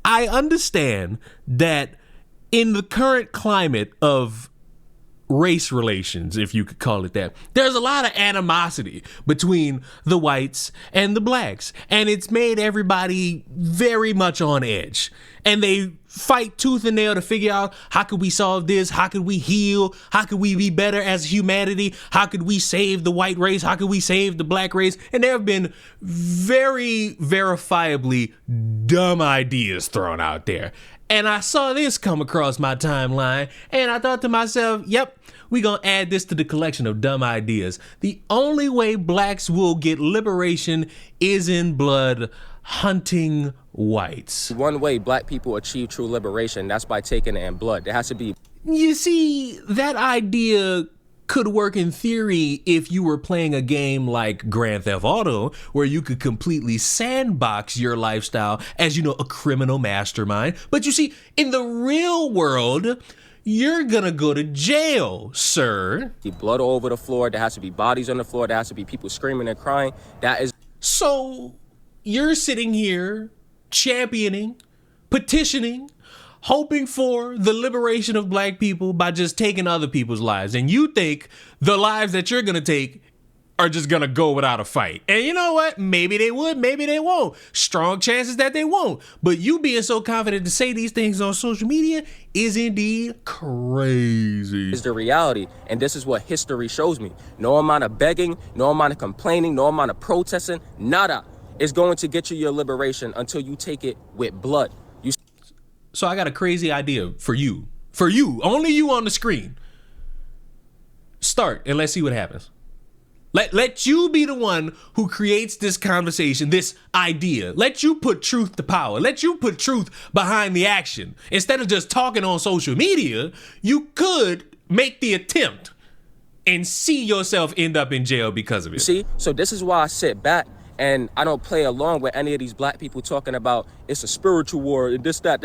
I understand that in the current climate of race relations, if you could call it that, there's a lot of animosity between the whites and the blacks, and it's made everybody very much on edge, and they fight tooth and nail to figure out how could we solve this, how could we heal, how could we be better as humanity, how could we save the white race, how could we save the black race. And there have been very verifiably dumb ideas thrown out there. And I saw this come across my timeline, and I thought to myself, yep, we gonna add this to the collection of dumb ideas. The only way blacks will get liberation is in blood, hunting whites. One way black people achieve true liberation, that's by taking it in blood. There has to be... You see, that idea could work in theory if you were playing a game like Grand Theft Auto, where you could completely sandbox your lifestyle as, a criminal mastermind. But you see, in the real world, you're gonna go to jail, sir. Blood all over the floor, there has to be bodies on the floor, there has to be people screaming and crying. That is... So, you're sitting here championing, petitioning, hoping for the liberation of black people by just taking other people's lives. And you think the lives that you're going to take are just going to go without a fight. And you know what? Maybe they would, maybe they won't. Strong chances that they won't. But you being so confident to say these things on social media is indeed crazy. Is the reality. And this is what history shows me. No amount of begging, no amount of complaining, no amount of protesting, nada is going to get you your liberation until you take it with blood. So I got a crazy idea for you. For you, only you on the screen. Start and let's see what happens. Let you be the one who creates this conversation, this idea. Let you put truth to power. Let you put truth behind the action. Instead of just talking on social media, you could make the attempt and see yourself end up in jail because of it. See, so this is why I sit back and I don't play along with any of these black people talking about it's a spiritual war and this, that.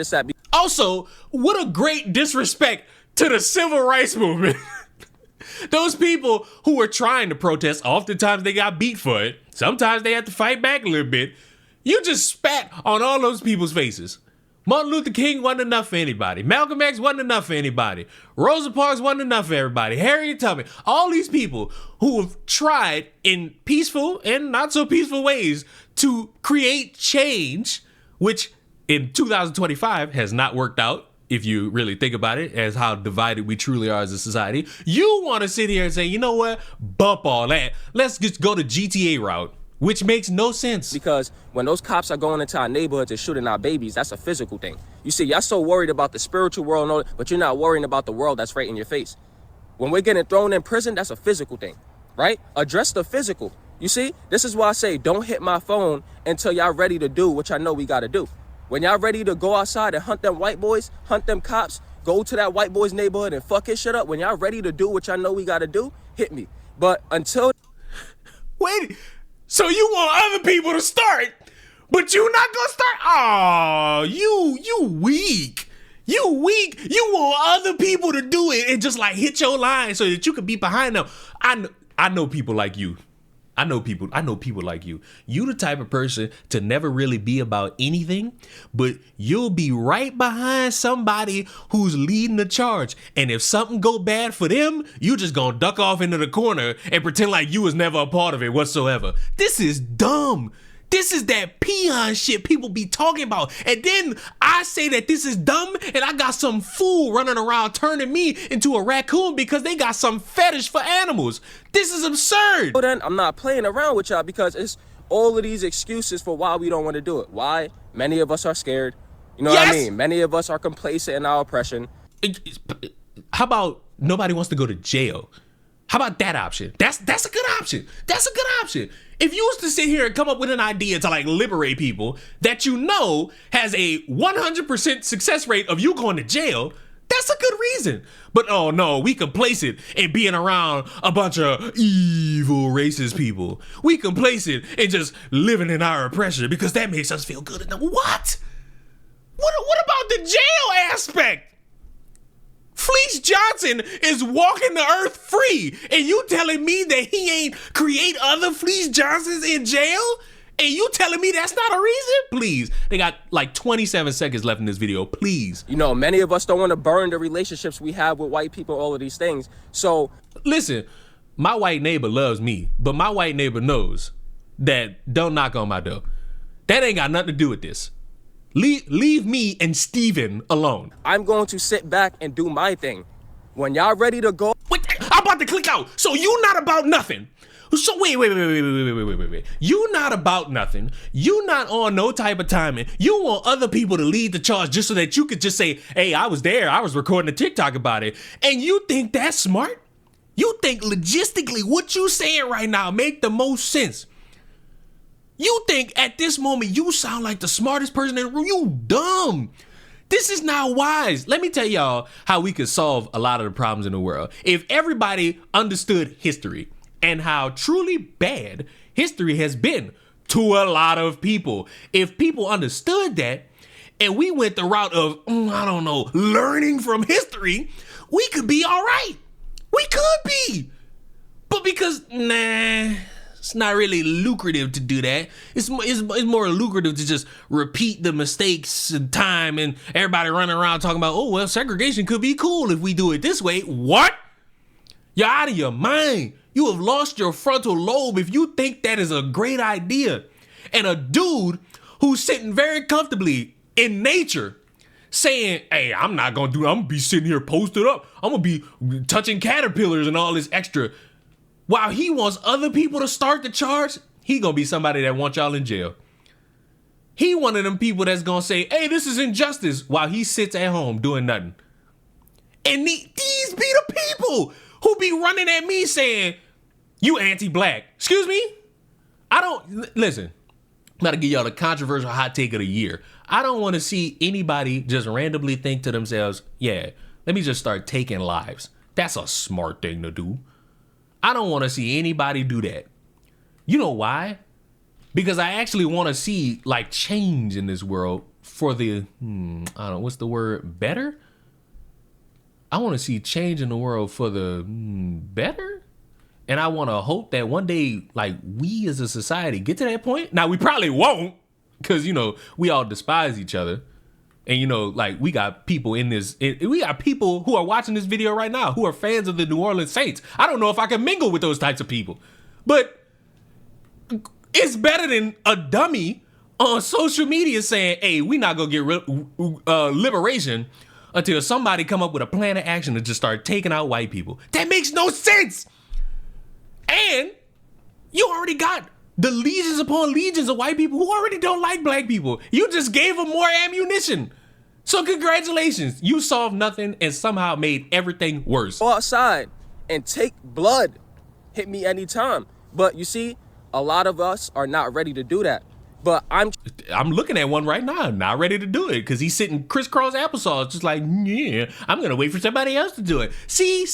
Also, what a great disrespect to the civil rights movement. Those people who were trying to protest, oftentimes they got beat for it. Sometimes they had to fight back a little bit. You just spat on all those people's faces. Martin Luther King wasn't enough for anybody. Malcolm X wasn't enough for anybody. Rosa Parks wasn't enough for everybody. Harriet Tubman. All these people who have tried in peaceful and not so peaceful ways to create change, which in 2025 has not worked out, if you really think about it, as how divided we truly are as a society. You want to sit here and say, you know what? Bump all that. Let's just go the GTA route, which makes no sense. Because when those cops are going into our neighborhoods and shooting our babies, that's a physical thing. You see, y'all so worried about the spiritual world, and all, but you're not worrying about the world that's right in your face. When we're getting thrown in prison, that's a physical thing, right? Address the physical. You see, this is why I say don't hit my phone until y'all ready to do what y'all know we got to do. When y'all ready to go outside and hunt them white boys, hunt them cops, go to that white boy's neighborhood and fuck his shit up, when y'all ready to do what y'all know we got to do, hit me. But until... Wait, so you want other people to start, but you not gonna start? Oh, you weak. You weak. You want other people to do it and just like hit your line so that you can be behind them. I know people like you. I know people like you. You the type of person to never really be about anything, but you'll be right behind somebody who's leading the charge. And if something go bad for them, you just gonna duck off into the corner and pretend like you was never a part of it whatsoever. This is dumb. This is that peon shit people be talking about. And then I say that this is dumb and I got some fool running around turning me into a raccoon because they got some fetish for animals. This is absurd. Well, then I'm not playing around with y'all because it's all of these excuses for why we don't want to do it. Why? Many of us are scared. You know what I mean? Many of us are complacent in our oppression. How about nobody wants to go to jail? How about that option? That's a good option. That's a good option. If you was to sit here and come up with an idea to like liberate people that you know has a 100% success rate of you going to jail, that's a good reason. But oh no, we complacent in being around a bunch of evil racist people. We complacent in just living in our oppression because that makes us feel good. What? What about the jail aspect? Fleece Johnson is walking the earth free, and you telling me that he ain't create other Fleece Johnsons in jail And you telling me that's not a reason? Please. They got like 27 seconds left in this video. Please. You know, many of us don't want to burn the relationships we have with white people, all of these things. So listen, my white neighbor loves me, but my white neighbor knows that don't knock on my door. That ain't got nothing to do with this. Leave me and Steven alone. I'm going to sit back and do my thing. When y'all ready to go. Wait, I'm about to click out. So you not about nothing. So wait. You not about nothing. You not on no type of timing. You want other people to lead the charge just so that you could just say, hey, I was there. I was recording a TikTok about it. And you think that's smart? You think logistically what you saying right now make the most sense? You think at this moment you sound like the smartest person in the room. You dumb. This is not wise. Let me tell y'all how we could solve a lot of the problems in the world. If everybody understood history and how truly bad history has been to a lot of people. If people understood that and we went the route of, learning from history, we could be all right. We could be. But because, it's not really lucrative to do that. It's more lucrative to just repeat the mistakes and time and everybody running around talking about, segregation could be cool if we do it this way. What? You're out of your mind. You have lost your frontal lobe if you think that is a great idea. And a dude who's sitting very comfortably in nature saying, hey, I'm gonna be sitting here posted up. I'm gonna be touching caterpillars and all this extra. While he wants other people to start the charge, he gonna be somebody that wants y'all in jail. He one of them people that's gonna say, hey, this is injustice, while he sits at home doing nothing. And these be the people who be running at me saying, you anti-black. Excuse me? Listen, I'm about to give y'all the controversial hot take of the year. I don't want to see anybody just randomly think to themselves, yeah, let me just start taking lives. That's a smart thing to do. I don't want to see anybody do that. You know why? Because I actually want to see like change in this world for the, what's the word? Better? I want to see change in the world for the better. And I want to hope that one day, like, we as a society get to that point. Now, we probably won't because, we all despise each other. And, we got people we got people who are watching this video right now who are fans of the New Orleans Saints. I don't know if I can mingle with those types of people. But it's better than a dummy on social media saying, hey, we not going to get liberation until somebody come up with a plan of action to just start taking out white people. That makes no sense. And you already got the legions upon legions of white people who already don't like black people. You just gave them more ammunition. So congratulations. You solved nothing and somehow made everything worse. Go outside and take blood. Hit me anytime. But you see, a lot of us are not ready to do that. But I'm looking at one right now, not ready to do it because he's sitting crisscross applesauce, just like, yeah, I'm gonna wait for somebody else to do it. See.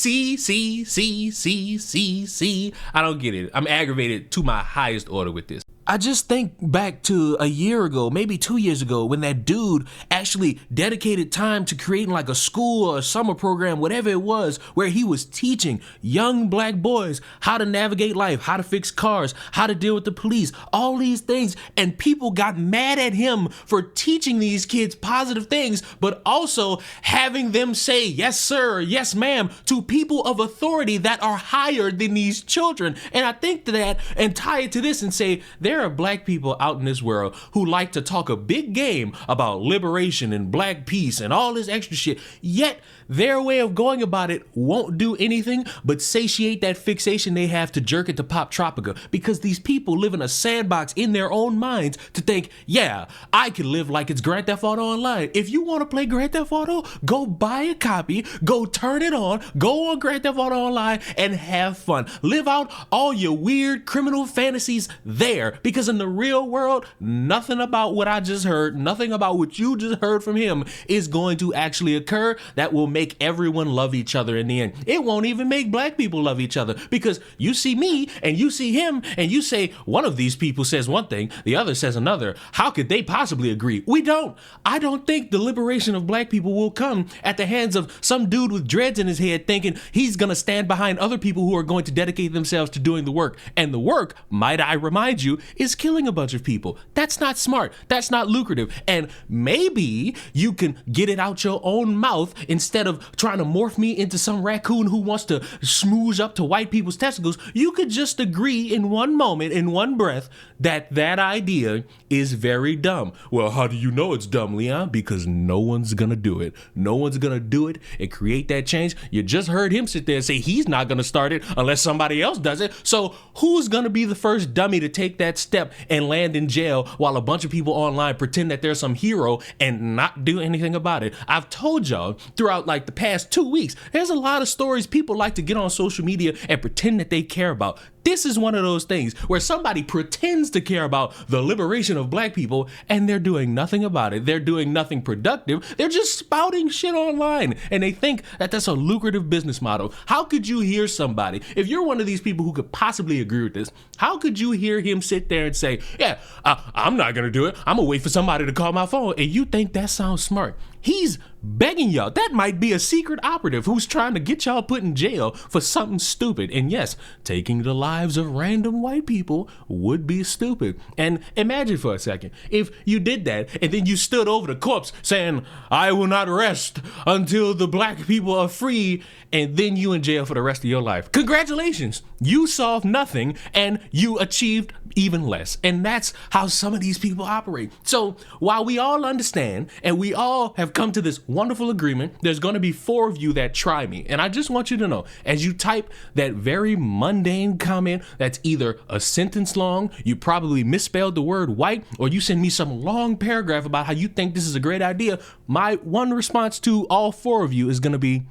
I don't get it. I'm aggravated to my highest order with this. I just think back to a year ago, maybe 2 years ago, when that dude actually dedicated time to creating like a school or a summer program, whatever it was, where he was teaching young black boys how to navigate life, how to fix cars, how to deal with the police, all these things. And people got mad at him for teaching these kids positive things, but also having them say, yes, sir, yes, ma'am, to people of authority that are higher than these children. And I think that and tie it to this and say, there are black people out in this world who like to talk a big game about liberation and black peace and all this extra shit, yet their way of going about it won't do anything but satiate that fixation they have to jerk it to Pop Tropica, because these people live in a sandbox in their own minds to think, yeah, I can live like it's Grand Theft Auto Online. If you want to play Grand Theft Auto, go buy a copy, go turn it on, go on Grand Theft Auto Online and have fun. Live out all your weird criminal fantasies there, because in the real world, nothing about what I just heard, nothing about what you just heard from him is going to actually occur that will make everyone love each other in the end. It won't even make black people love each other, because you see me and you see him and you say one of these people says one thing, the other says another. How could they possibly agree? We don't. I don't think the liberation of black people will come at the hands of some dude with dreads in his head thinking he's going to stand behind other people who are going to dedicate themselves to doing the work. And the work, might I remind you, is killing a bunch of people. That's not smart. That's not lucrative. And maybe you can get it out your own mouth instead of trying to morph me into some raccoon who wants to smooze up to white people's testicles. You could just agree in one moment, in one breath, that that idea is very dumb. Well, how do you know it's dumb, Leon? Because no one's gonna do it. No one's gonna do it and create that change. You just heard him sit there and say he's not gonna start it unless somebody else does it. So who's gonna be the first dummy to take that step and land in jail while a bunch of people online pretend that they're some hero and not do anything about it? I've told y'all throughout like the past 2 weeks, there's a lot of stories people like to get on social media and pretend that they care about. This is one of those things where somebody pretends to care about the liberation of black people and they're doing nothing about it. They're doing nothing productive. They're just spouting shit online and they think that that's a lucrative business model. How could you hear somebody, if you're one of these people who could possibly agree with this, how could you hear him sit there and say, yeah, I'm not going to do it. I'm going to wait for somebody to call my phone. And you think that sounds smart? He's begging y'all. That might be a secret operative who's trying to get y'all put in jail for something stupid. And yes, taking the lives of random white people would be stupid. And imagine for a second, if you did that and then you stood over the corpse saying, I will not rest until the black people are free, and then you in jail for the rest of your life. Congratulations. You solved nothing and you achieved even less. And that's how some of these people operate. So while we all understand and we all have come to this wonderful agreement, there's going to be 4 of you that try me. And I just want you to know, as you type that very mundane comment that's either a sentence long, you probably misspelled the word white, or you send me some long paragraph about how you think this is a great idea, my one response to all 4 of you is going to be,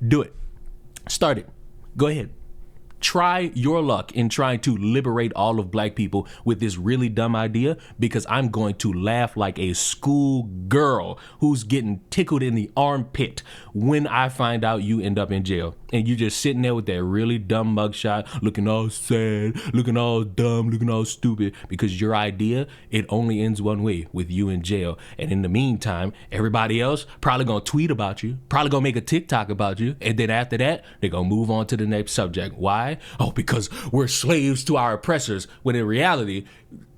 do it. Start it. Go ahead. Try your luck in trying to liberate all of black people with this really dumb idea, because I'm going to laugh like a school girl who's getting tickled in the armpit when I find out you end up in jail and you just sitting there with that really dumb mugshot, looking all sad, looking all dumb, looking all stupid, because your idea, it only ends one way, with you in jail. And in the meantime, everybody else probably gonna tweet about you, probably gonna make a TikTok about you, and then after that, they're gonna move on to the next subject. Why? Oh, because we're slaves to our oppressors, when in reality,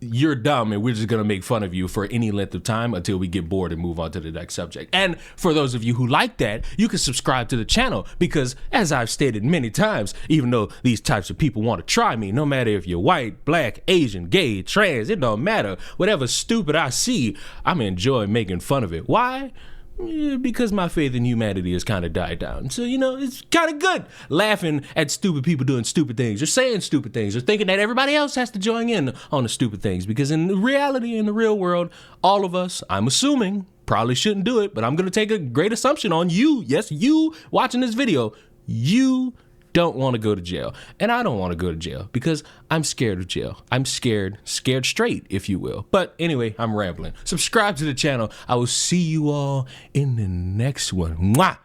you're dumb and we're just going to make fun of you for any length of time until we get bored and move on to the next subject. And for those of you who like that, you can subscribe to the channel, because as I've stated many times, even though these types of people want to try me, no matter if you're white, black, Asian, gay, trans, it don't matter. Whatever stupid I see, I'm enjoying making fun of it. Why? Because my faith in humanity has kind of died down. So, it's kind of good laughing at stupid people doing stupid things, or saying stupid things, or thinking that everybody else has to join in on the stupid things. Because in reality, in the real world, all of us, I'm assuming, probably shouldn't do it, but I'm going to take a great assumption on you. Yes, you watching this video, you don't want to go to jail. And I don't want to go to jail because I'm scared of jail. I'm scared straight, if you will. But anyway, I'm rambling. Subscribe to the channel. I will see you all in the next one. Mwah!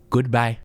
Goodbye.